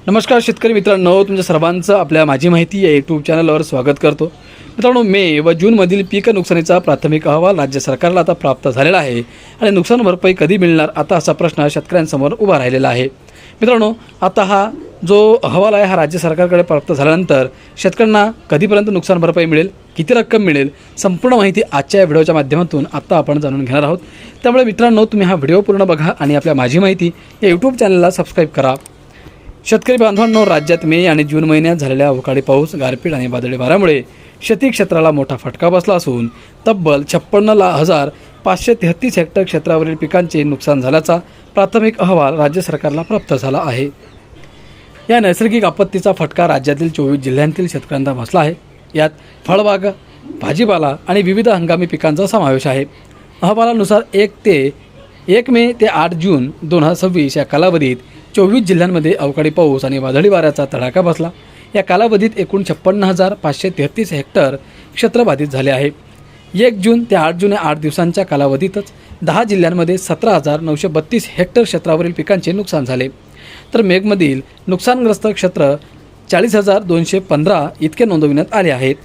नमस्कार शेतकरी मित्रांनो, तुमच्या सर्वांचं आपल्या माझी माहिती या यूट्यूब चॅनलवर स्वागत करतो. मित्रांनो, मे व जूनमधील पीक नुकसानीचा प्राथमिक अहवाल राज्य सरकारला आता प्राप्त झालेला आहे आणि नुकसान भरपाई कधी मिळणार आता असा प्रश्न शेतकऱ्यांसमोर उभा राहिलेला आहे. मित्रांनो, आता हा जो अहवाल आहे हा राज्य सरकारकडे प्राप्त झाल्यानंतर शेतकऱ्यांना कधीपर्यंत नुकसान भरपाई मिळेल, किती रक्कम मिळेल, संपूर्ण माहिती आजच्या या व्हिडिओच्या माध्यमातून आता आपण जाणून घेणार आहोत. त्यामुळे मित्रांनो, तुम्ही हा व्हिडिओ पूर्ण बघा आणि आपल्या माझी माहिती या यूट्यूब चॅनलला सबस्क्राईब करा. शेतकरी बांधवांनो, राज्यात मे आणि जून महिन्यात झालेल्या अवकाळी पाऊस, गारपीट आणि वादळी वाऱ्यामुळे शेती क्षेत्राला मोठा फटका बसला असून तब्बल 56,533 हेक्टर क्षेत्रावरील पिकांचे नुकसान झाल्याचा प्राथमिक अहवाल राज्य सरकारला प्राप्त झाला आहे. या नैसर्गिक आपत्तीचा फटका राज्यातील 24 जिल्ह्यांतील शेतकऱ्यांना बसला आहे. यात फळबाग, भाजीपाला आणि विविध हंगामी पिकांचा समावेश आहे. अहवालानुसार 1 मे ते 8 जून 2026 या कालावधीत 24 जिल्ह्यांमध्ये अवकाळी पाऊस आणि वादळी वाऱ्याचा तडाखा बसला. या कालावधीत एकूण 56,533 हेक्टर क्षेत्र बाधित झाले आहे. 1 जून ते 8 जून या 8 दिवसांच्या कालावधीतच 10 जिल्ह्यांमध्ये 17,932 हेक्टर क्षेत्रावरील पिकांचे नुकसान झाले. तर मेघमधील नुकसानग्रस्त क्षेत्र 40,215 इतके नोंदविण्यात आले आहेत.